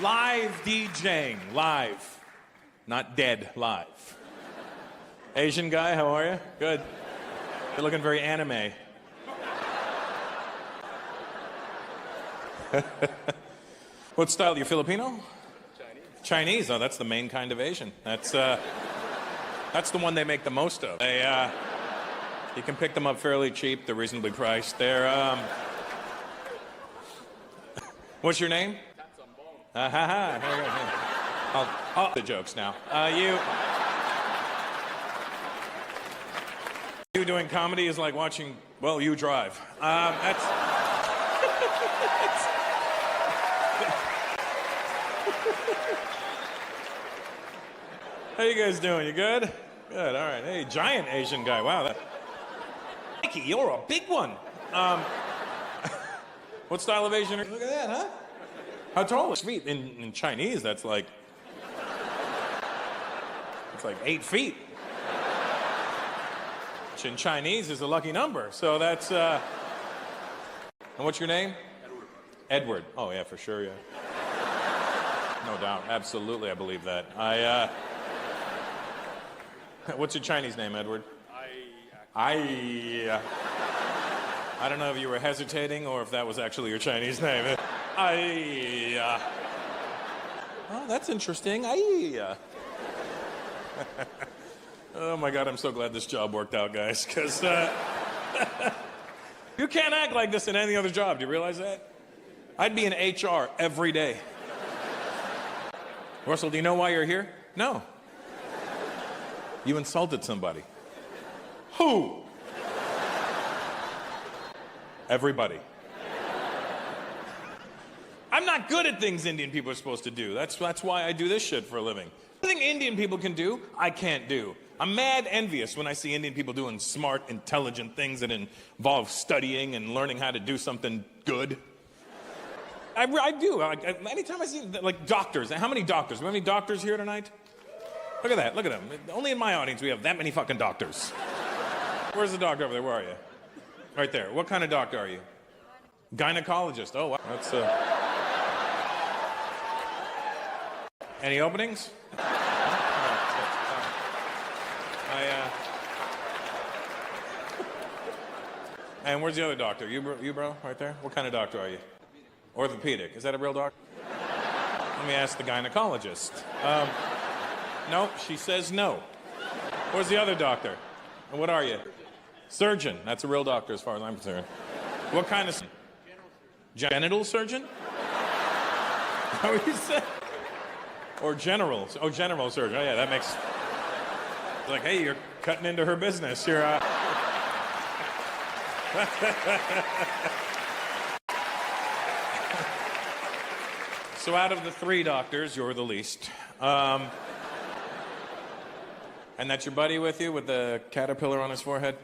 Live DJing. Live. Not dead. Live. Asian guy, how are you? Good. You're looking very anime. What style? Are you Filipino? Chinese. Oh, that's the main kind of Asian. That's the one they make the most of. You can pick them up fairly cheap. They're reasonably priced. What's your name? Here we go. I'll the jokes now. You doing comedy is like watching, well, you drive. That's... How you guys doing? You good? Good, all right. Hey, giant Asian guy. Wow. Mikey, you're a big one. What style of Asian are you? Look at that, huh? How tall is feet? In Chinese, that's like... It's like 8 feet. Which in Chinese is a lucky number. So that's... And what's your name? Edward. Oh, yeah, for sure, yeah. No doubt. Absolutely, I believe that. What's your Chinese name, Edward? I don't know if you were hesitating or if that was actually your Chinese name. Oh, that's interesting. Oh my God, I'm so glad this job worked out, guys, because you can't act like this in any other job. Do you realize that? I'd be in HR every day. Russell, do you know why you're here? No. You insulted somebody. Who? Everybody. I'm not good at things Indian people are supposed to do. That's why I do this shit for a living. Everything Indian people can do, I can't do. I'm mad envious when I see Indian people doing smart, intelligent things that involve studying and learning how to do something good. I do. Anytime I see, like, doctors. How many doctors? Do we have any doctors here tonight? Look at that. Look at them. Only in my audience we have that many fucking doctors. Where's the doctor over there? Where are you? Right there. What kind of doctor are you? Gynecologist. Oh, wow. That's, Any openings? And where's the other doctor? You bro? Right there? What kind of doctor are you? Orthopedic. Is that a real doctor? Let me ask the gynecologist. No, she says no. Where's the other doctor? And what are you? Surgeon. That's a real doctor as far as I'm concerned. What kind of... Genital surgeon? How would you say? Or general. Oh, general surgeon. Oh, yeah, that makes... Like, hey, you're cutting into her business. You're, So out of the 3 doctors, you're the least. And that's your buddy with you with the caterpillar on his forehead?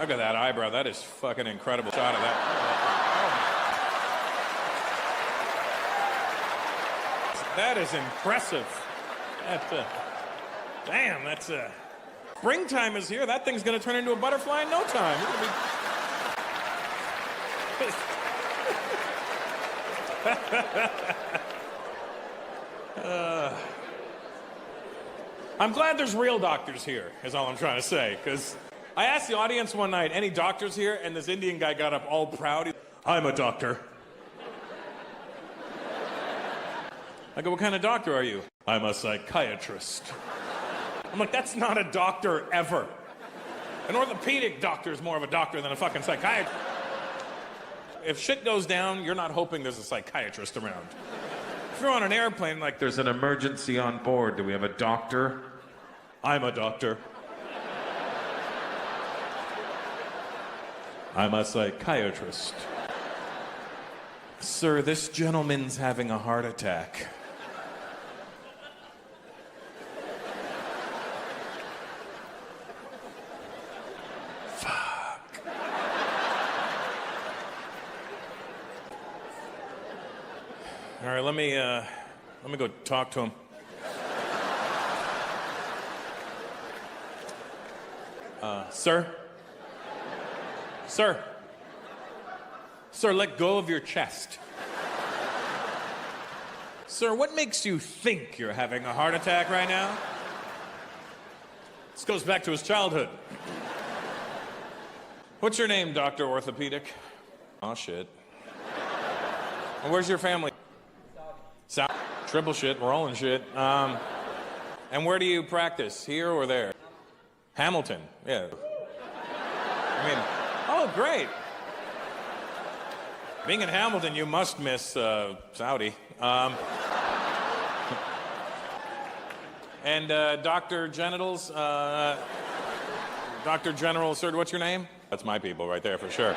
Look at that eyebrow. That is fucking incredible shot of that. That is impressive. Damn, that's springtime is here. That thing's gonna turn into a butterfly in no time. I'm glad there's real doctors here, is all I'm trying to say, because I asked the audience one night, any doctors here? And this Indian guy got up all proud. I'm a doctor. I go, what kind of doctor are you? I'm a psychiatrist. I'm like, that's not a doctor ever. An orthopedic doctor is more of a doctor than a fucking psychiatrist. If shit goes down, you're not hoping there's a psychiatrist around. If you're on an airplane, like, there's an emergency on board. Do we have a doctor? I'm a doctor. I'm a psychiatrist. Sir, this gentleman's having a heart attack. All right, let me go talk to him. Sir? Sir? Sir, let go of your chest. Sir, what makes you think you're having a heart attack right now? This goes back to his childhood. What's your name, Dr. Orthopedic? Oh, shit. And where's your family? South. Triple shit, we're all in shit. And where do you practice, here or there? Hamilton, yeah. I mean, oh, great. Being in Hamilton, you must miss Saudi. And Dr. Genitals, Dr. General, sir, what's your name? That's my people right there for sure.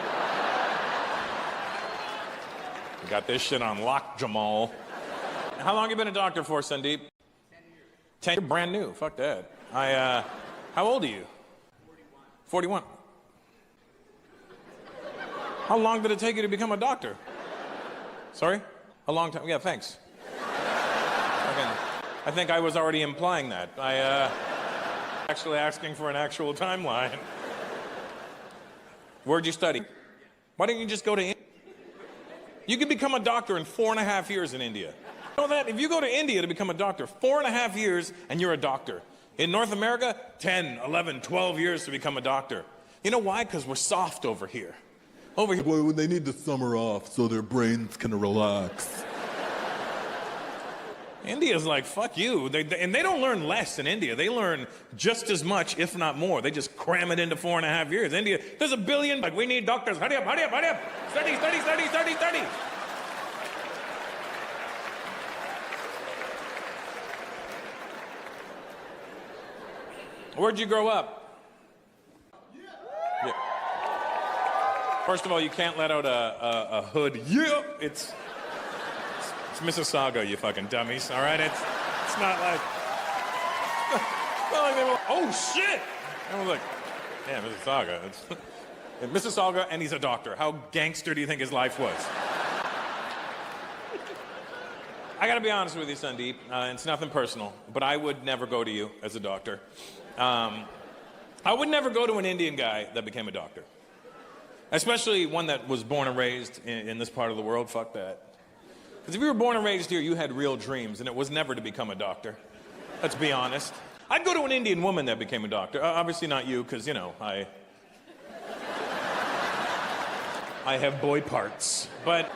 We got this shit on lock, Jamal. How long you been a doctor for, Sandeep? 10 years. You're brand new, fuck that. How old are you? 41. 41. How long did it take you to become a doctor? Sorry? A long time, yeah, thanks. I think I was already implying that. Actually asking for an actual timeline. Where'd you study? Why didn't you just go to India? You could become a doctor in 4.5 years in India. You know that? If you go to India to become a doctor, 4.5 years and you're a doctor. In North America, 10, 11, 12 years to become a doctor. You know why? Because we're soft over here. Over here. Well, they need the summer off so their brains can relax. India's like, fuck you. And they don't learn less in India. They learn just as much, if not more. They just cram it into 4.5 years. India, there's 1 billion, like, we need doctors. Hurry up, hurry up, hurry up. Study, study, study, study, study. Where'd you grow up? Yeah. First of all, you can't let out a hood. Yeah, it's Mississauga, you fucking dummies. All right, it's not like. Not like they were, oh shit! I was like, yeah, Mississauga. It's Mississauga, and he's a doctor. How gangster do you think his life was? I gotta be honest with you, Sandeep. It's nothing personal, but I would never go to you as a doctor. I would never go to an Indian guy that became a doctor. Especially one that was born and raised in this part of the world. Fuck that. Because if you were born and raised here, you had real dreams, and it was never to become a doctor. Let's be honest. I'd go to an Indian woman that became a doctor. Obviously not you, because, you know, I have boy parts. But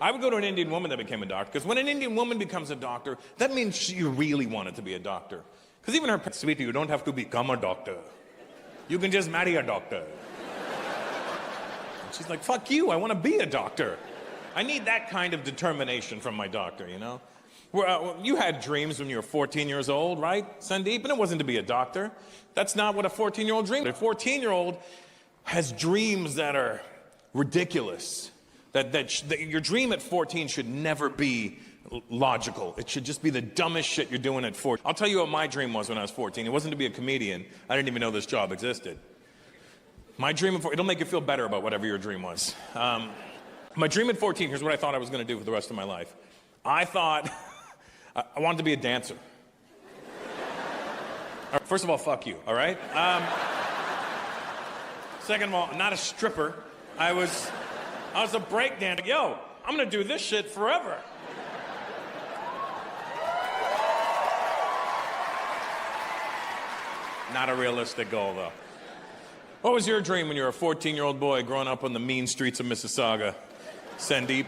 I would go to an Indian woman that became a doctor, because when an Indian woman becomes a doctor, that means she really wanted to be a doctor. Because even her parents, sweetie, you don't have to become a doctor. You can just marry a doctor. And she's like, fuck you, I want to be a doctor. I need that kind of determination from my doctor, you know? You had dreams when you were 14 years old, right, Sandeep? And it wasn't to be a doctor. That's not what a 14-year-old dreams. A 14-year-old has dreams that are ridiculous. That your dream at 14 should never be logical. It should just be the dumbest shit you're doing at 14. I'll tell you what my dream was when I was 14. It wasn't to be a comedian. I didn't even know this job existed. My dream, it'll make you feel better about whatever your dream was. My dream at 14, here's what I thought I was going to do for the rest of my life. I thought I wanted to be a dancer. First of all, fuck you, all right? Second of all, I'm not a stripper. I was a break dancer. Yo, I'm going to do this shit forever. Not a realistic goal, though. What was your dream when you were a 14-year-old boy growing up on the mean streets of Mississauga? Sandeep?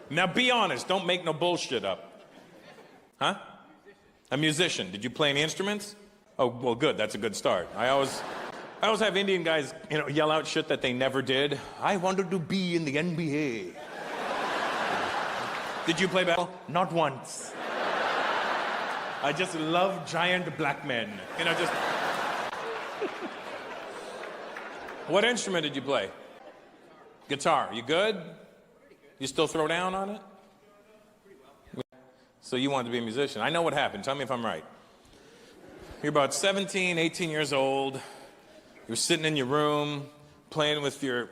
Now be honest, don't make no bullshit up. Huh? A musician. Did you play any instruments? Oh, well, good, that's a good start. I always have Indian guys, you know, yell out shit that they never did. I wanted to be in the NBA. Did you play basketball? Not once. I just love giant black men. You know, just... What instrument did you play? Guitar. You good? You still throw down on it? So you wanted to be a musician. I know what happened. Tell me if I'm right. You're about 17, 18 years old. You're sitting in your room, playing with your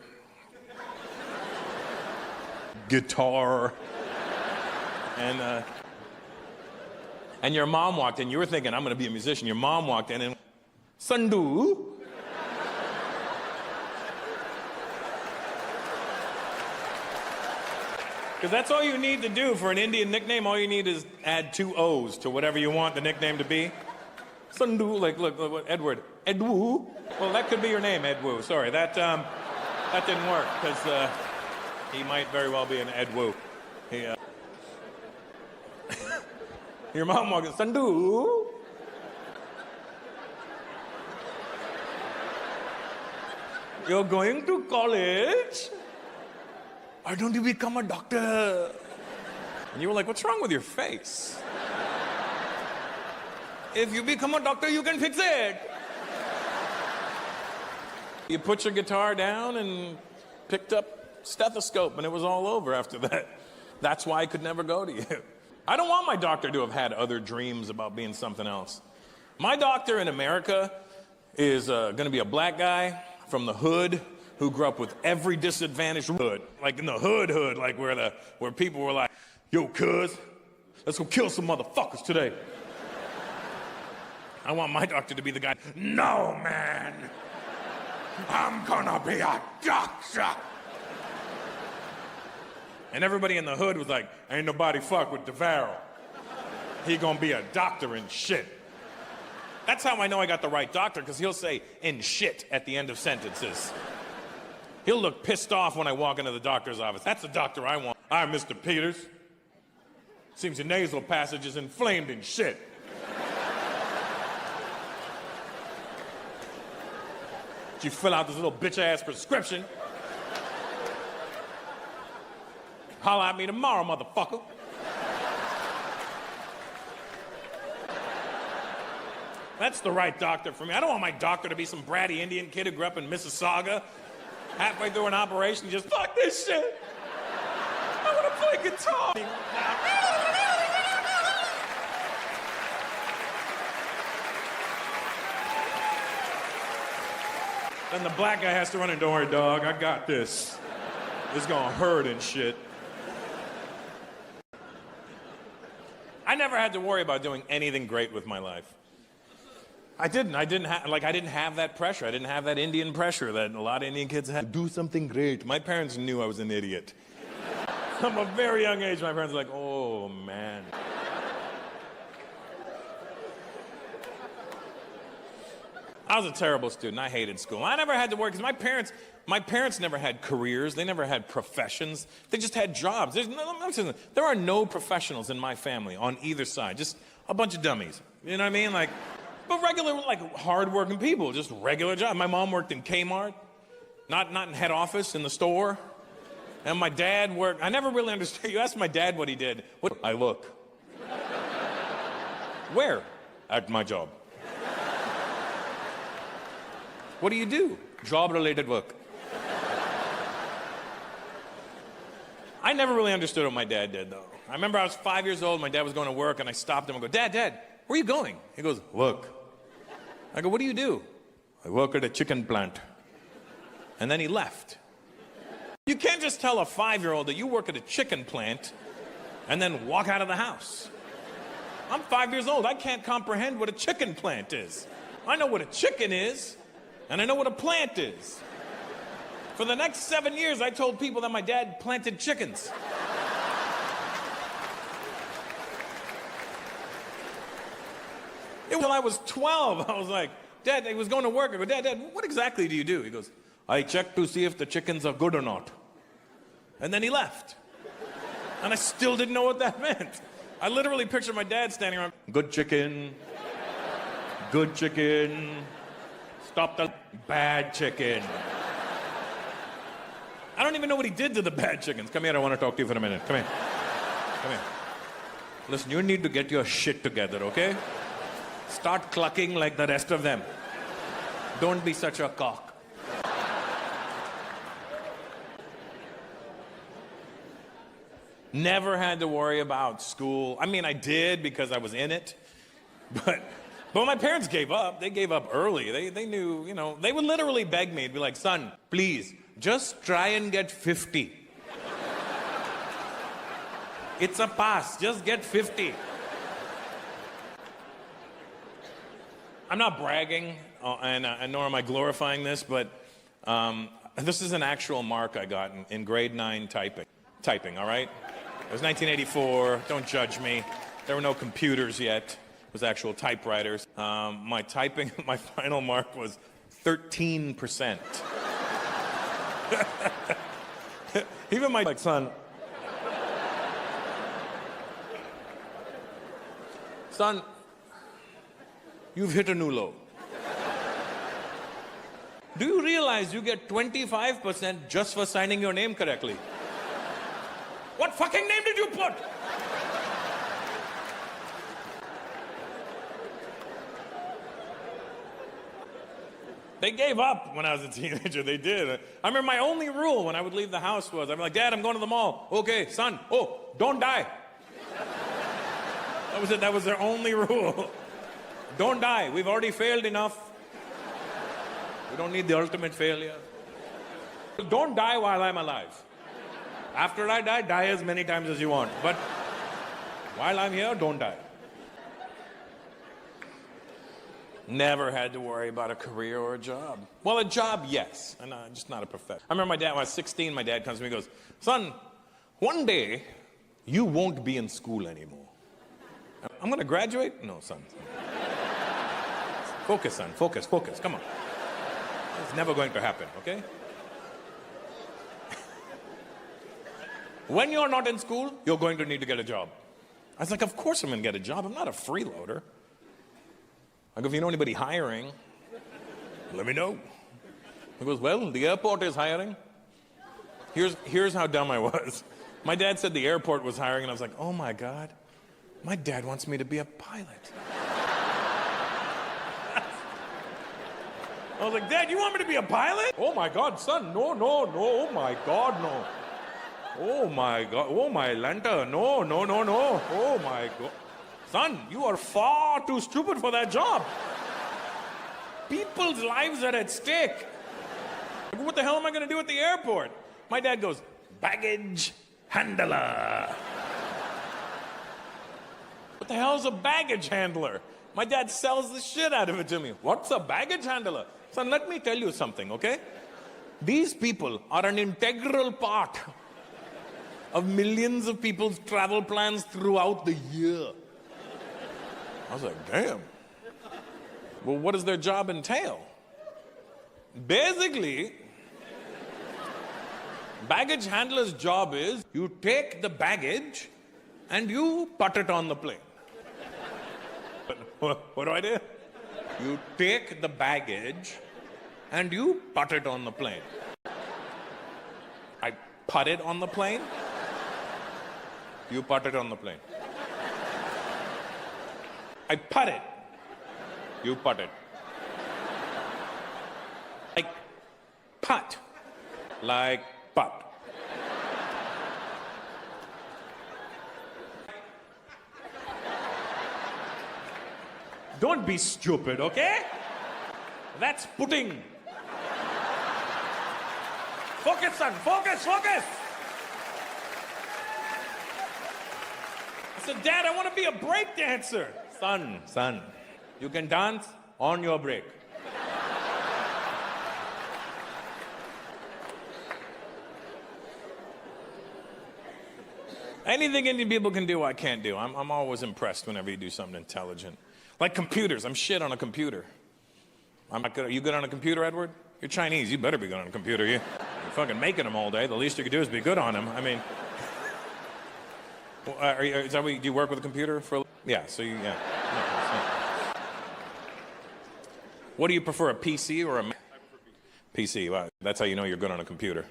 guitar. And your mom walked in. You were thinking, I'm going to be a musician. Your mom walked in and, Sandu. Because that's all you need to do for an Indian nickname. All you need is add 2 O's to whatever you want the nickname to be. Sandhu, like, look, Edward. Edwu? Well, that could be your name, Edwu. Sorry, that didn't work, because he might very well be an Edwu. Your mom walks in, Sandhu? You're going to college? Why don't you become a doctor? And you were like, what's wrong with your face? If you become a doctor, you can fix it. You put your guitar down and picked up stethoscope, and it was all over after that. That's why I could never go to you. I don't want my doctor to have had other dreams about being something else. My doctor in America is going to be a black guy from the hood who grew up with every disadvantaged hood. Like in the hood, like where people were like, yo, cuz, let's go kill some motherfuckers today. I want my doctor to be the guy, no, man, I'm gonna be a doctor. And everybody in the hood was like, ain't nobody fuck with DeVaro. He gonna be a doctor and shit. That's how I know I got the right doctor, because he'll say, and shit, at the end of sentences. He'll look pissed off when I walk into the doctor's office. That's the doctor I want. Hi, Mr. Peters. Seems your nasal passage is inflamed and shit. You fill out this little bitch-ass prescription. Holla at me tomorrow, motherfucker. That's the right doctor for me. I don't want my doctor to be some bratty Indian kid who grew up in Mississauga. Halfway through an operation, just fuck this shit. I want to play guitar. Then the black guy has to run in, don't worry, dog, I got this. It's gonna hurt and shit. I never had to worry about doing anything great with my life. I didn't have that pressure. I didn't have that Indian pressure that a lot of Indian kids have. Do something great. My parents knew I was an idiot. From a very young age, my parents were like, oh, man. I was a terrible student. I hated school. I never had to work, because my parents never had careers. They never had professions. They just had jobs. There are no professionals in my family on either side. Just a bunch of dummies. You know what I mean? But regular, hard-working people, just regular jobs. My mom worked in Kmart, not in head office, in the store. And my dad worked, I never really understood. You asked my dad what he did. I work. Where? At my job. What do you do? Job-related work. I never really understood what my dad did, though. I remember I was 5 years old, my dad was going to work, and I stopped him and go, Dad, where are you going? He goes, work. I go, what do you do? I work at a chicken plant. And then he left. You can't just tell a 5-year-old that you work at a chicken plant and then walk out of the house. I'm 5 years old. I can't comprehend what a chicken plant is. I know what a chicken is, and I know what a plant is. For the next 7 years, I told people that my dad planted chickens. Until I was 12, I was like, Dad, he was going to work. I go, Dad, what exactly do you do? He goes, I check to see if the chickens are good or not. And then he left. And I still didn't know what that meant. I literally pictured my dad standing around, good chicken, stop the bad chicken. I don't even know what he did to the bad chickens. Come here, I want to talk to you for a minute. Come here. Listen, you need to get your shit together, okay? Start clucking like the rest of them. Don't be such a cock. Never had to worry about school. I mean, I did because I was in it. But my parents gave up. They gave up early. They knew, they would literally beg me. They'd be like, son, please, just try and get 50. It's a pass. Just get 50. I'm not bragging, and nor am I glorifying this, but this is an actual mark I got in grade 9 typing, all right? was 1984. Don't judge me. There were no computers yet. It was actual typewriters. My final mark was 13%. Even my son. Son, you've hit a new low. Do you realize you get 25% just for signing your name correctly? What fucking name did you put? They gave up when I was a teenager. They did. I remember my only rule when I would leave the house was, I'd be like, Dad, I'm going to the mall. Okay, son. Oh, don't die. That was it. That was their only rule. Don't die. We've already failed enough. We don't need the ultimate failure. Don't die while I'm alive. After I die, die as many times as you want. But while I'm here, don't die. Never had to worry about a career or a job. Well, a job, yes. And just not a profession. I remember my dad, when I was 16, my dad comes to me and goes, son, one day, you won't be in school anymore. I'm going to graduate? No, son. Focus, son. Focus. Come on. It's never going to happen, okay? When you're not in school, you're going to need to get a job. I was like, of course I'm going to get a job. I'm not a freeloader. I go, if you know anybody hiring, let me know. He goes, well, the airport is hiring. Here's how dumb I was. My dad said the airport was hiring, and I was like, oh my God, my dad wants me to be a pilot. I was like, Dad, you want me to be a pilot? Oh my God, son, no, oh my God, no. Oh my God, oh my Lanta, no, oh my God. Son, you are far too stupid for that job. People's lives are at stake. What the hell am I going to do at the airport? My dad goes, baggage handler. What the hell is a baggage handler? My dad sells the shit out of it to me. What's a baggage handler? Son, let me tell you something, okay? These people are an integral part of millions of people's travel plans throughout the year. I was like, damn. Well, what does their job entail? Basically, baggage handler's job is you take the baggage and you put it on the plane. What do I do? You take the baggage and you put it on the plane. I put it on the plane. You put it on the plane. I put it. You put it. Like putt. Like putt. Don't be stupid, okay? That's putting. Focus, son. Focus. I said, Dad, I want to be a break dancer. Son, you can dance on your break. Anything Indian people can do, I can't do. I'm always impressed whenever you do something intelligent. Like computers, I'm shit on a computer. I'm not good. Are you good on a computer, Edward? You're Chinese, you better be good on a computer. You're fucking making them all day. The least you can do is be good on them. I mean, is that what do you work with a computer for? Yeah, so you, yeah. What do you prefer, a PC or a Mac? PC, wow, that's how you know you're good on a computer.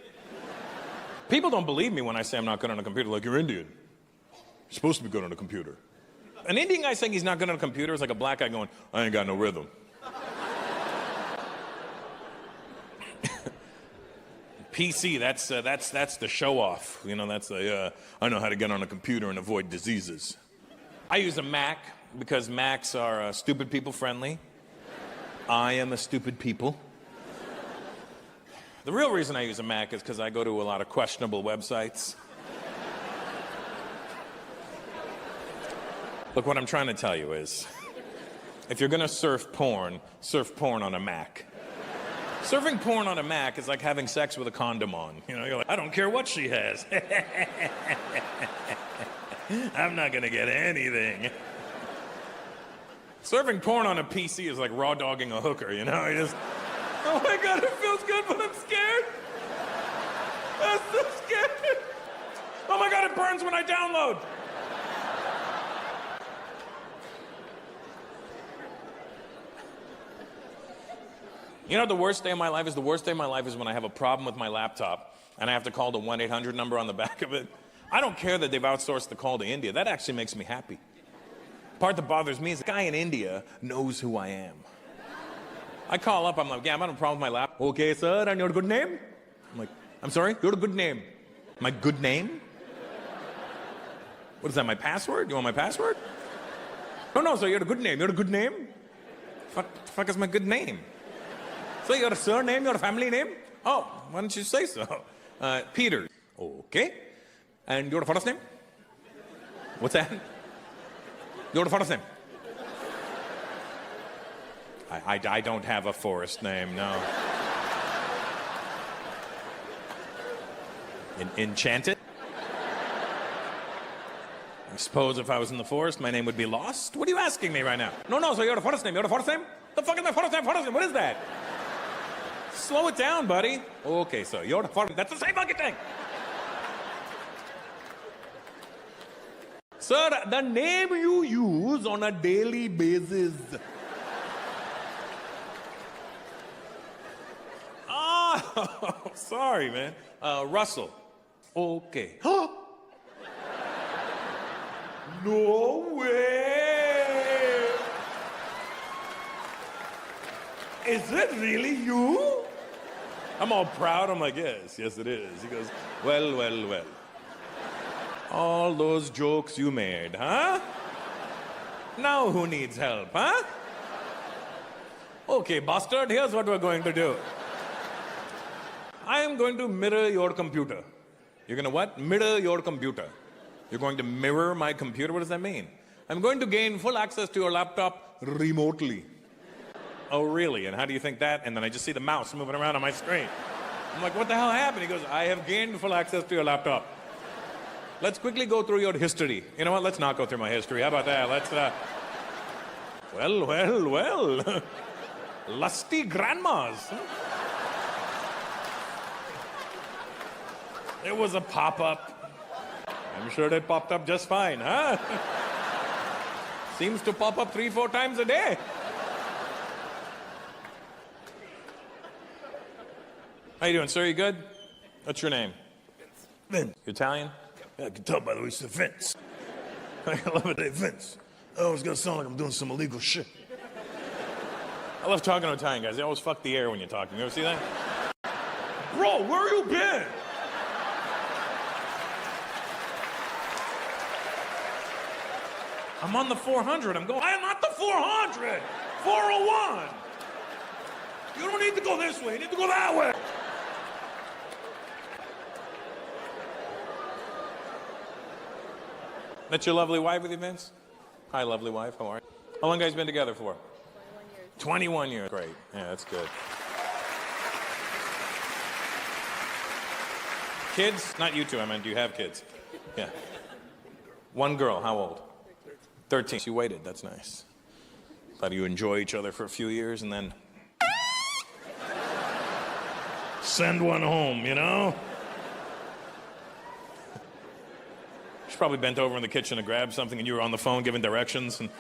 People don't believe me when I say I'm not good on a computer, like, you're Indian. You're supposed to be good on a computer. An Indian guy saying he's not good on a computer is like a black guy going, I ain't got no rhythm. PC, that's the show off. You know, that's the, I know how to get on a computer and avoid diseases. I use a Mac because Macs are stupid people friendly. I am a stupid people. The real reason I use a Mac is because I go to a lot of questionable websites. Look, what I'm trying to tell you is, if you're gonna surf porn on a Mac. Surfing porn on a Mac is like having sex with a condom on. You know, you're like, I don't care what she has. I'm not gonna get anything. Serving porn on a PC is like raw dogging a hooker, you know? You just, oh my God, it feels good, but I'm scared. I'm so scared. Oh my God, it burns when I download. You know what the worst day of my life is? The worst day of my life is when I have a problem with my laptop and I have to call the 1-800 number on the back of it. I don't care that they've outsourced the call to India. That actually makes me happy. The part that bothers me is the guy in India knows who I am. I call up, I'm like, yeah, I'm having a problem with my laptop. Okay, sir, and your good name? I'm like, I'm sorry? Your good name. My good name? What is that, my password? You want my password? No, sir, you're a good name. You're a good name? Fuck is my good name? So your surname, your family name? Oh, why don't you say so? Peter. Okay. And your first name? What's that? Your first name? I don't have a forest name, no. Enchanted? I suppose if I was in the forest, my name would be Lost? What are you asking me right now? No, so you're the first name. You're the first name? The fuck is my first name? What is that? Slow it down, buddy. Okay, so you're the first. That's the same fucking thing. Sir, the name you use on a daily basis. Oh, sorry, man. Russell. Okay. Huh? No way! Is it really you? I'm all proud. I'm like, yes, it is. He goes, well. All those jokes you made, huh? Now who needs help, huh? Okay, bastard, here's what we're going to do. I am going to mirror your computer. You're gonna what? Mirror your computer. You're going to mirror my computer? What does that mean? I'm going to gain full access to your laptop remotely. Oh, really? And how do you think that? And then I just see the mouse moving around on my screen. I'm like, what the hell happened? He goes, I have gained full access to your laptop. Let's quickly go through your history. You know what? Let's not go through my history. How about that? Let's, well. Lusty grandmas. It was a pop-up. I'm sure that popped up just fine, huh? Seems to pop up 3-4 times a day. How you doing, sir? You good? What's your name? Vince. You Italian? I can tell by the way you said Vince. I love it, hey, Vince. I always gonna sound like I'm doing some illegal shit. I love talking to Italian guys. They always fuck the air when you're talking. You ever see that? Bro, where you been? I'm on the 400. I'm going. I am not the 400. 401. You don't need to go this way. You need to go that way. That's your lovely wife with you, Vince? Hi, lovely wife. How are you? How long have you guys been together for? 21 years. Great. Yeah, that's good. Kids? Not you two, I meant, do you have kids? Yeah. One girl. How old? 13. You waited. That's nice. Thought you enjoy each other for a few years and then Send one home, you know? she probably bent over in the kitchen to grab something and you were on the phone giving directions and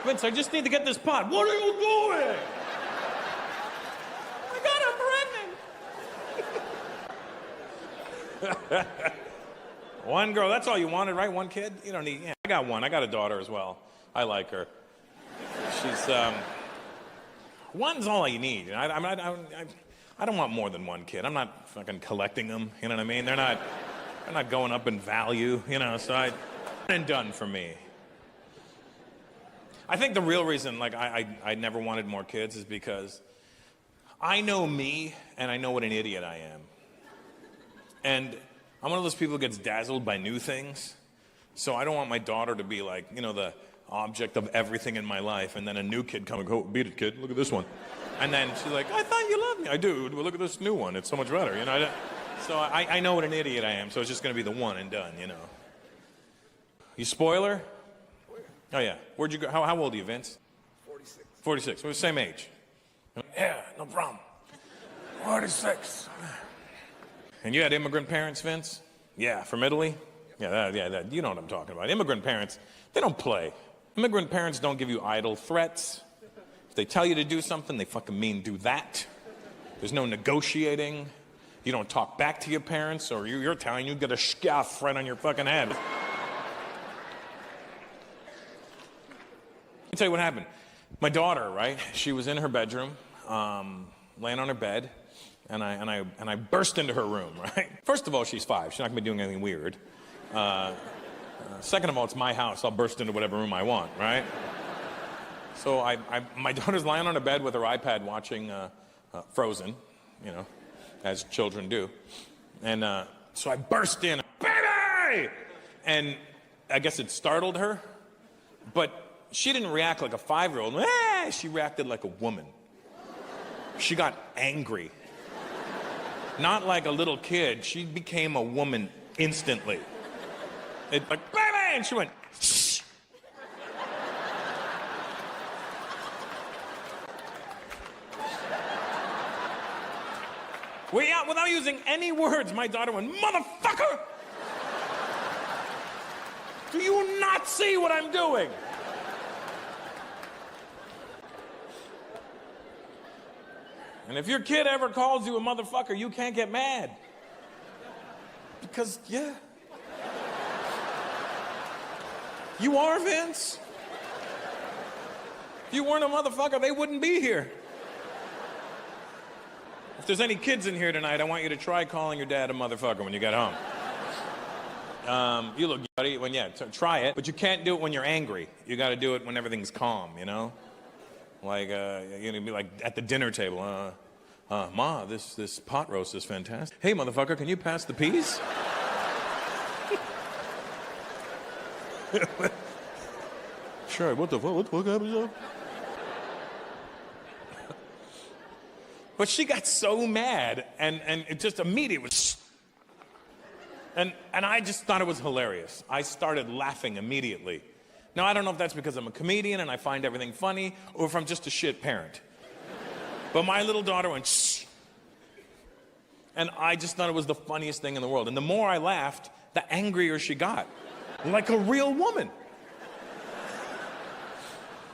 Vince, I just need to get this pot. What are you doing? I got a pregnant. One girl, that's all you wanted, right? One kid? You don't need, yeah, I got one. I got a daughter as well. I like her. She's, one's all you need. I don't want more than one kid. I'm not fucking collecting them, you know what I mean? They're not going up in value, you know, so and done for me. I think the real reason, like, I never wanted more kids is because I know me and I know what an idiot I am. And I'm one of those people who gets dazzled by new things. So I don't want my daughter to be like, you know, the object of everything in my life. And then a new kid come and go, beat it, kid. Look at this one. And then she's like, I thought you loved me. I do. Well, look at this new one. It's so much better. You know, So I know what an idiot I am, so it's just going to be the one and done, you know. You spoiler? Oh, yeah. Where'd you go? How old are you, Vince? 46. 46. We're the same age. Yeah, no problem. 46. And you had immigrant parents, Vince? Yeah, from Italy? Yeah, you know what I'm talking about. Immigrant parents, they don't play. Immigrant parents don't give you idle threats. If they tell you to do something, they fucking mean do that. There's no negotiating. You don't talk back to your parents, or you're Italian, you get a scaff right on your fucking head. Let me tell you what happened. My daughter, right? She was in her bedroom, laying on her bed, and I burst into her room, right? First of all, she's 5. She's not gonna be doing anything weird. Second of all, it's my house. I'll burst into whatever room I want, right? So my daughter's lying on her bed with her iPad watching Frozen, you know, as children do. And so I burst in, baby! And I guess it startled her, but she didn't react like a 5-year-old. She reacted like a woman. She got angry. Not like a little kid. She became a woman instantly. It like, baby! And she went, shh. Without using any words, my daughter went, motherfucker! Do you not see what I'm doing? And if your kid ever calls you a motherfucker, you can't get mad. Because, yeah. You are, Vince. If you weren't a motherfucker, they wouldn't be here. If there's any kids in here tonight, I want you to try calling your dad a motherfucker when you get home. You look buddy when, try it, but you can't do it when you're angry. You got to do it when everything's calm, you know? Like, you're gonna be like at the dinner table, Ma, this pot roast is fantastic. Hey, motherfucker, can you pass the peas? Sure, what the fuck happened? But she got so mad, and it just immediately was, and I just thought it was hilarious. I started laughing immediately. Now, I don't know if that's because I'm a comedian and I find everything funny, or if I'm just a shit parent. But my little daughter went, shh. And I just thought it was the funniest thing in the world. And the more I laughed, the angrier she got. Like a real woman.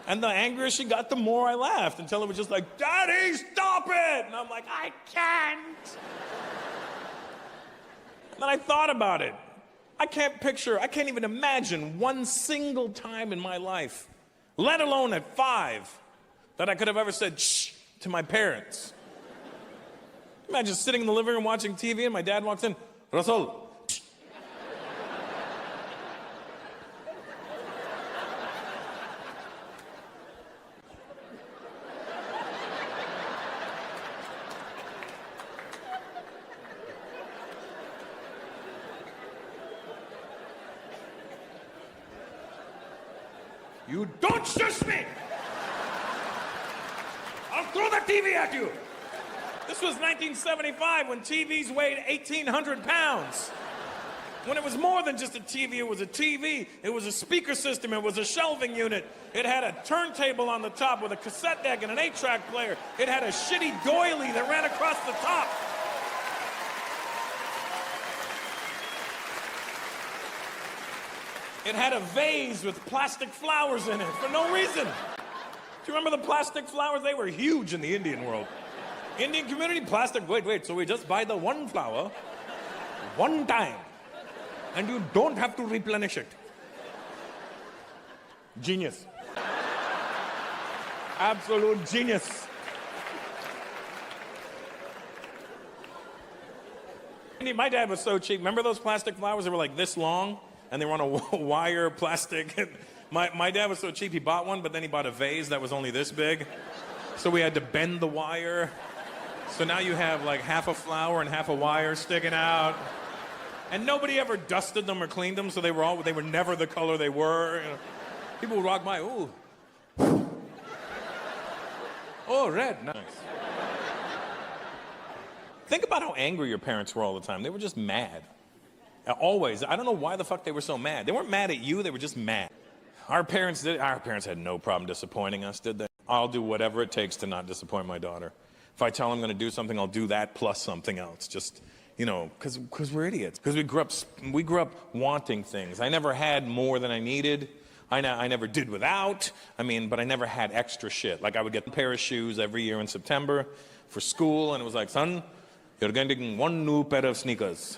And the angrier she got, the more I laughed, until it was just like, Daddy, stop it! And I'm like, I can't. And then I thought about it. I can't even imagine one single time in my life, let alone at 5, that I could have ever said shh to my parents. Imagine sitting in the living room watching TV and my dad walks in, Russell. You don't shush me! I'll throw the TV at you! This was 1975 when TVs weighed 1,800 pounds. When it was more than just a TV, it was a TV, it was a speaker system, it was a shelving unit. It had a turntable on the top with a cassette deck and an 8-track player. It had a shitty doily that ran across the top. It had a vase with plastic flowers in it for no reason. Do you remember the plastic flowers? They were huge in the Indian world. Indian community, plastic, wait, so we just buy the one flower, one time, and you don't have to replenish it. Genius. Absolute genius. My dad was so cheap. Remember those plastic flowers that were like this long? And they were on a wire plastic. My dad was so cheap, he bought one, but then he bought a vase that was only this big. So we had to bend the wire. So now you have like half a flower and half a wire sticking out. And nobody ever dusted them or cleaned them, so they were never the color they were. You know, people would walk by, ooh. Oh, red, nice. Think about how angry your parents were all the time. They were just mad. Always. I don't know why the fuck they were so mad. They weren't mad at you, they were just mad. Our parents had no problem disappointing us, did they? I'll do whatever it takes to not disappoint my daughter. If I tell them I'm going to do something, I'll do that plus something else. Just, you know, because we're idiots. Because we grew up wanting things. I never had more than I needed. I never did without. But I never had extra shit. Like I would get a pair of shoes every year in September for school, and it was like, son, you're getting one new pair of sneakers.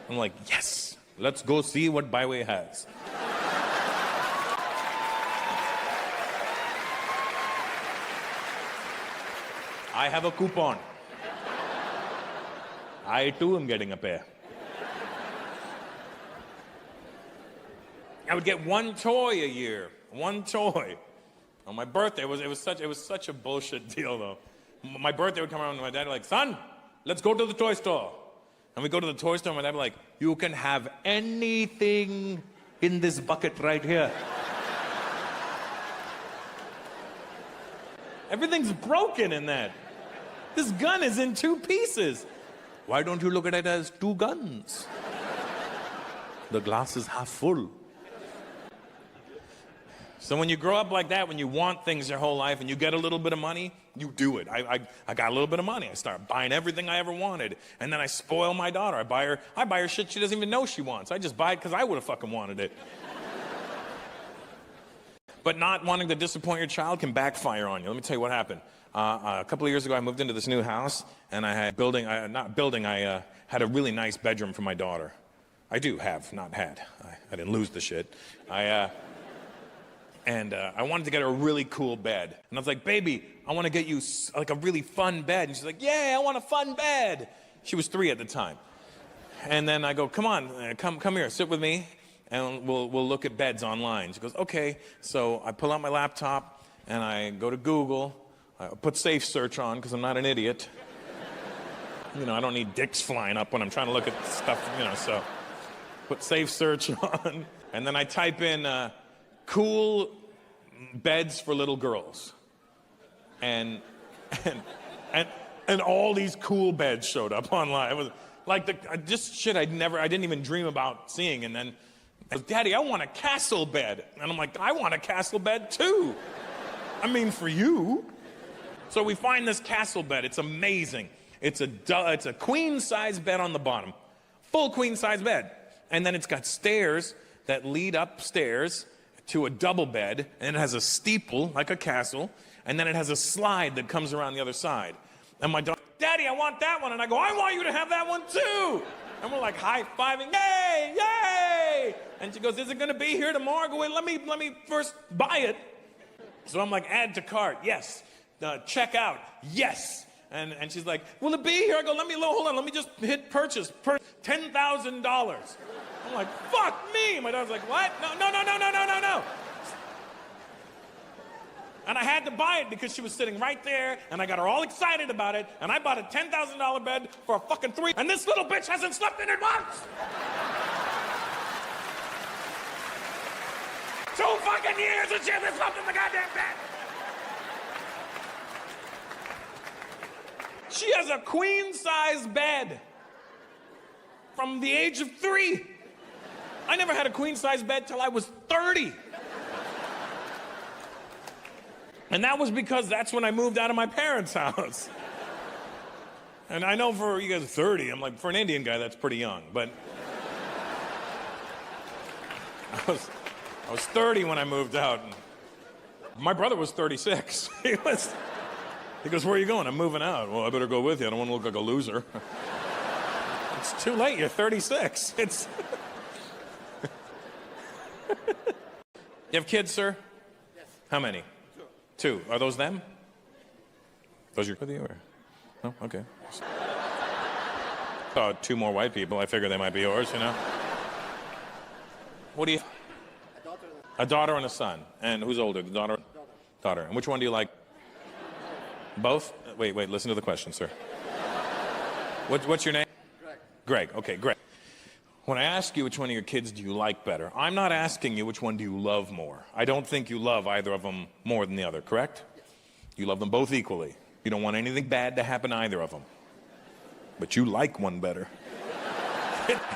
I'm like, yes, let's go see what Byway has. I have a coupon. I too am getting a pair. I would get one toy a year. One toy. On my birthday, it was such a bullshit deal though. My birthday would come around and my dad would be like, son, let's go to the toy store. And we go to the toy store and my dad would be like, you can have anything in this bucket right here. Everything's broken in that. This gun is in 2 pieces. Why don't you look at it as 2 guns? The glass is half full. So when you grow up like that, when you want things your whole life and you get a little bit of money, you do it. I got a little bit of money. I start buying everything I ever wanted. And then I spoil my daughter. I buy her shit she doesn't even know she wants. I just buy it because I would have fucking wanted it. But not wanting to disappoint your child can backfire on you. Let me tell you what happened. A couple of years ago, I moved into this new house, and I had I had a really nice bedroom for my daughter. I do have, not had. I didn't lose the shit. I wanted to get her a really cool bed. And I was like, baby, I want to get you like a really fun bed. And she's like, yeah, I want a fun bed. She was 3 at the time. And then I go, come on, come here, sit with me, and we'll look at beds online. She goes, okay. So I pull out my laptop, and I go to Google. I put Safe Search on, because I'm not an idiot. You know, I don't need dicks flying up when I'm trying to look at stuff, you know, so put Safe Search on. And then I type in cool beds for little girls. And all these cool beds showed up online. It was like just shit I didn't even dream about seeing. And then I was, Daddy, I want a castle bed. And I'm like, I want a castle bed too. I mean, for you. So we find this castle bed. It's amazing. It's a queen size bed on the bottom, full queen size bed. And then it's got stairs that lead upstairs to a double bed, and it has a steeple like a castle, and then it has a slide that comes around the other side. And my daughter, Daddy, I want that one. And I go, I want you to have that one too. And we're like high-fiving, yay, yay. And she goes, is it gonna be here tomorrow? I go, wait, let me first buy it. So I'm like, add to cart, yes. Check out, yes. And she's like, will it be here? I go, hold on, let me just hit purchase, $10,000. I'm like, fuck me. My daughter's like, what? No. And I had to buy it because she was sitting right there, and I got her all excited about it, and I bought a $10,000 bed for a fucking 3, and this little bitch hasn't slept in it once. 2 fucking years and she hasn't slept in the goddamn bed. She has a queen-size bed from the age of 3. I never had a queen-size bed till I was 30. And that was because that's when I moved out of my parents' house. And I know for you guys 30, I'm like, for an Indian guy, that's pretty young, but I was 30 when I moved out. My brother was 36. He goes, where are you going? I'm moving out. Well, I better go with you. I don't want to look like a loser. It's too late. You're 36. You have kids, sir? Yes. How many? 2. Are those them? Those your with you or? No? Okay. Saw 2 more white people. I figure they might be yours, you know? What do you... A daughter and a son. And who's older? The daughter? Daughter. And which one do you like? Both? Wait, listen to the question, sir. What's your name? Greg. Okay, Greg. When I ask you which one of your kids do you like better, I'm not asking you which one do you love more. I don't think you love either of them more than the other, correct? Yes. You love them both equally. You don't want anything bad to happen to either of them. but you like one better.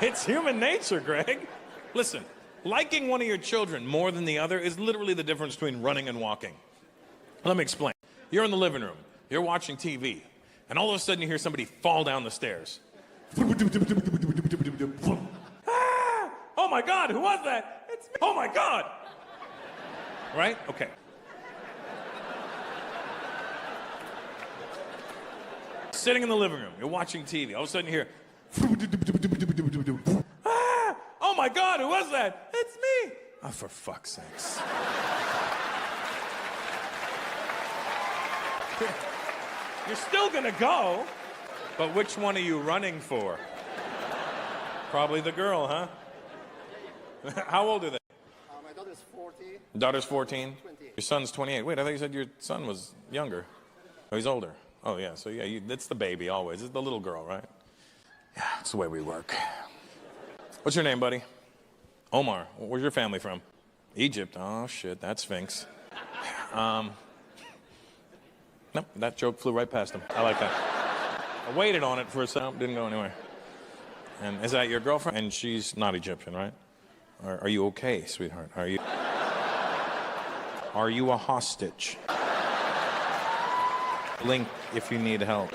It's human nature, Greg. Listen, liking one of your children more than the other is literally the difference between running and walking. Let me explain. You're in the living room, you're watching TV, and all of a sudden you hear somebody fall down the stairs. Ah! Oh my God, who was that? It's me. Oh my God. Right? Okay. Sitting in the living room, you're watching TV, all of a sudden you hear, ah! Oh my God, who was that? It's me. Oh, for fuck's sakes. You're still gonna go, but which one are you running for? Probably the girl, huh? How old are they? My daughter's 40. Daughter's 14? 28. Your son's 28. Wait, I thought you said your son was younger. Oh, he's older. Oh, yeah, so yeah, it's the baby always. It's the little girl, right? Yeah, it's the way we work. What's your name, buddy? Omar. Where's your family from? Egypt. Oh, shit, that's Sphinx. Nope, that joke flew right past him. I like that. I waited on it for a second, didn't go anywhere. And is that your girlfriend? And she's not Egyptian, right? Are you okay, sweetheart? Are you a hostage? Blink if you need help.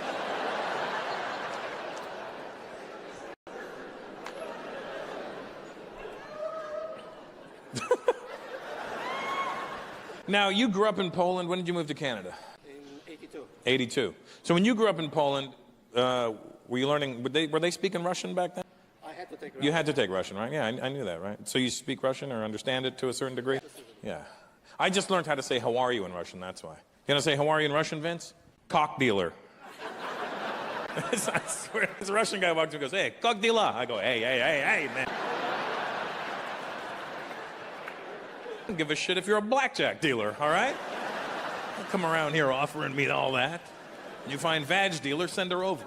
Now, you grew up in Poland. When did you move to Canada? In 82. 82. So when you grew up in Poland, were you learning, were they speaking Russian back then? I had to take You had to take Russian, right? Yeah, I knew that, right? So you speak Russian or understand it to a certain degree? Yeah. I just learned how to say how are you in Russian, that's why. You gonna say how are you in Russian, Vince? Cock dealer. I swear, this Russian guy walks up and goes, hey, cock dealer. I go, hey, man. I don't give a shit if you're a blackjack dealer, all right? Don't come around here offering me all that. You find vag dealer, send her over.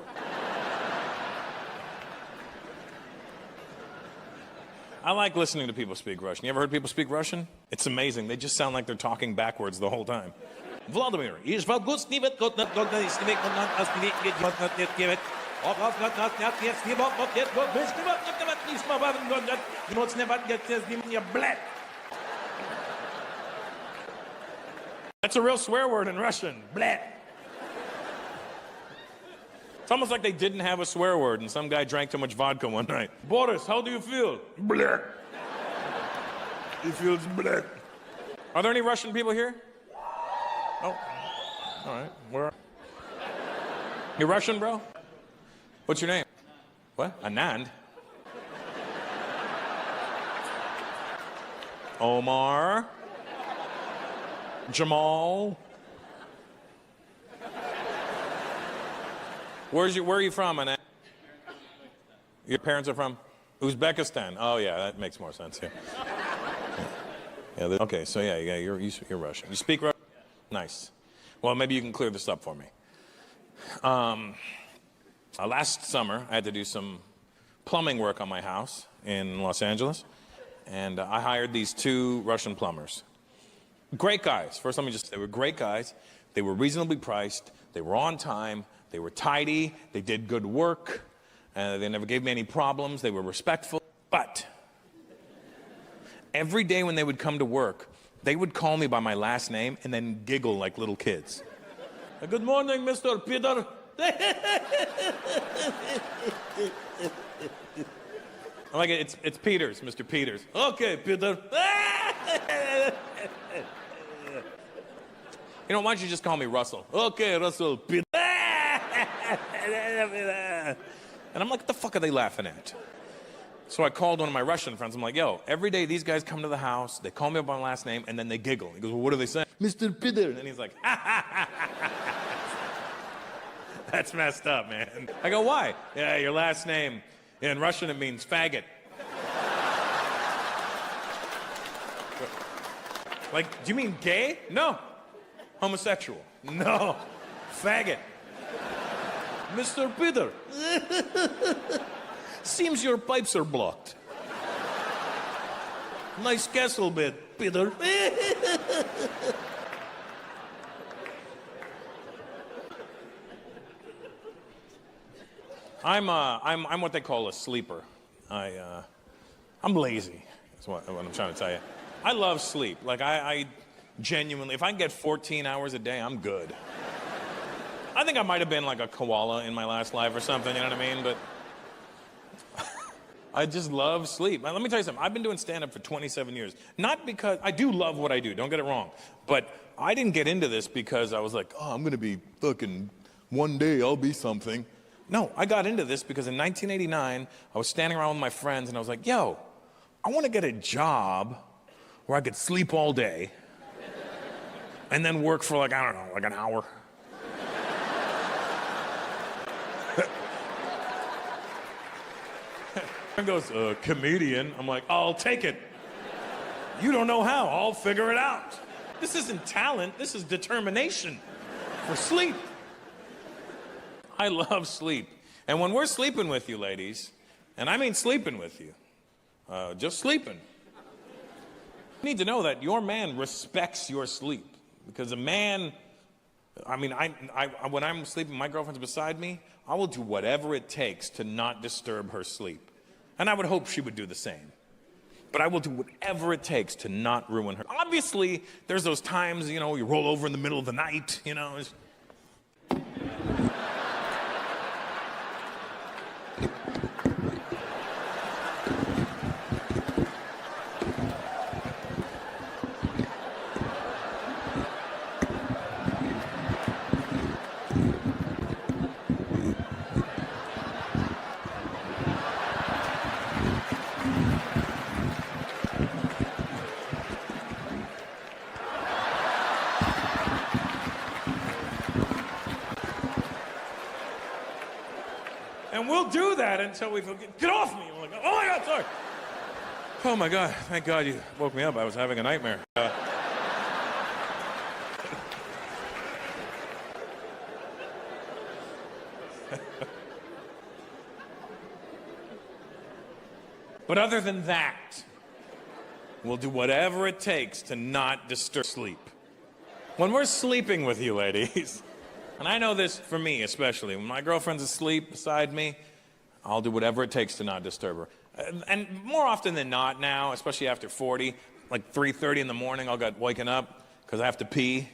I like listening to people speak Russian. You ever heard people speak Russian? It's amazing. They just sound like they're talking backwards the whole time. Vladimir, that's a real swear word in Russian. Blat. It's almost like they didn't have a swear word and some guy drank too much vodka one night. Boris, how do you feel? Black. He feels black. Are there any Russian people here? Oh, all right. Where are you? Russian, bro? What's your name? What? Anand? Omar? Jamal? Where are you from, Anand? Your parents are from Uzbekistan. Oh yeah, that makes more sense here. Yeah, okay, so yeah, you're Russian. You speak Russian? Nice. Well, maybe you can clear this up for me. Last summer, I had to do some plumbing work on my house in Los Angeles, and I hired these two Russian plumbers. Great guys. First, let me just say, they were great guys. They were reasonably priced. They were on time. They were tidy. They did good work. They never gave me any problems. They were respectful. But every day when they would come to work, they would call me by my last name and then giggle like little kids. Good morning, Mr. Peter. I'm like, it's Peters, Mr. Peters. Okay, Peter. You know, why don't you just call me Russell? Okay, Russell. Peter. And I'm like, what the fuck are they laughing at? So I called one of my Russian friends. I'm like, yo, every day these guys come to the house, they call me by my last name, and then they giggle. He goes, well, what are they saying? Mr. Peter. And he's like, ha, ha, ha, ha, ha. That's messed up, man. I go, why? Yeah, your last name. In Russian, it means faggot. Like, do you mean gay? No. Homosexual? No. Faggot. Mr. Peter. Seems your pipes are blocked. Nice castle bed, Peter. I'm what they call a sleeper. I'm lazy. That's what I'm trying to tell you. I love sleep. Like I genuinely, if I can get 14 hours a day, I'm good. I think I might have been like a koala in my last life or something, you know what I mean? But I just love sleep. Now, let me tell you something. I've been doing stand-up for 27 years. Not because, I do love what I do, don't get it wrong. But I didn't get into this because I was like, oh, I'm gonna be fucking, one day I'll be something. No, I got into this because in 1989, I was standing around with my friends and I was like, yo, I wanna get a job where I could sleep all day and then work for like, I don't know, like an hour. And goes, comedian. I'm like, I'll take it. You don't know how, I'll figure it out. This isn't talent, this is determination for sleep. I love sleep. And when we're sleeping with you, ladies, and I mean sleeping with you, just sleeping, you need to know that your man respects your sleep. Because a man, I mean, when I'm sleeping, my girlfriend's beside me, I will do whatever it takes to not disturb her sleep. And I would hope she would do the same. But I will do whatever it takes to not ruin her. Obviously, there's those times, you know, you roll over in the middle of the night, you know. And we'll do that until we feel, get off me. I'm like, oh my God, sorry. Oh my God, thank God you woke me up. I was having a nightmare. But other than that, we'll do whatever it takes to not disturb sleep. When we're sleeping with you, ladies, and I know this for me especially, when my girlfriend's asleep beside me, I'll do whatever it takes to not disturb her. And more often than not now, especially after 40, like 3:30 in the morning, I'll get waken up because I have to pee.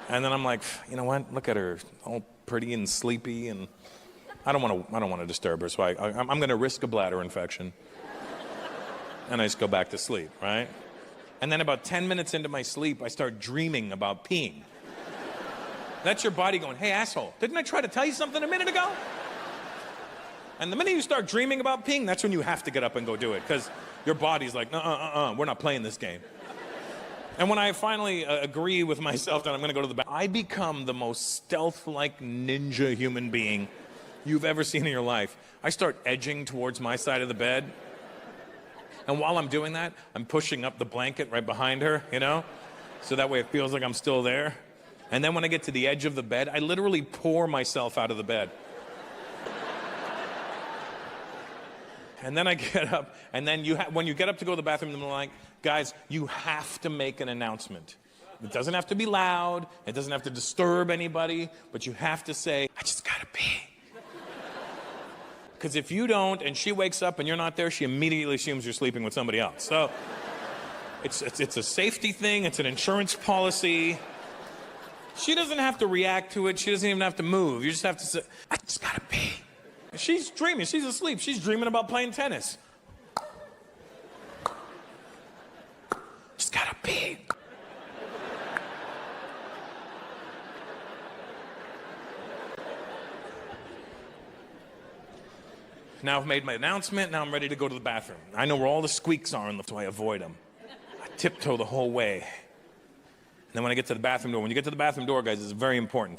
And then I'm like, you know what? Look at her, all pretty and sleepy, and I don't want to disturb her, so I'm going to risk a bladder infection. And I just go back to sleep, right? And then about 10 minutes into my sleep, I start dreaming about peeing. That's your body going, hey, asshole, didn't I try to tell you something a minute ago? And the minute you start dreaming about peeing, that's when you have to get up and go do it, because your body's like, we're not playing this game. And when I finally agree with myself that I'm going to go to the bathroom, I become the most stealth-like ninja human being you've ever seen in your life. I start edging towards my side of the bed. And while I'm doing that, I'm pushing up the blanket right behind her, you know? So that way it feels like I'm still there. And then when I get to the edge of the bed, I literally pour myself out of the bed. And then I get up, and then when you get up to go to the bathroom, I'm like, guys, you have to make an announcement. It doesn't have to be loud, it doesn't have to disturb anybody, but you have to say, I just gotta pee. Because if you don't, and she wakes up and you're not there, she immediately assumes you're sleeping with somebody else. So it's a safety thing, it's an insurance policy. She doesn't have to react to it. She doesn't even have to move. You just have to say, I just gotta pee. She's dreaming. She's asleep. She's dreaming about playing tennis. Just gotta pee. Now I've made my announcement. Now I'm ready to go to the bathroom. I know where all the squeaks are, so I avoid them. I tiptoe the whole way. And then when I get to the bathroom door, when you get to the bathroom door, guys, it's very important.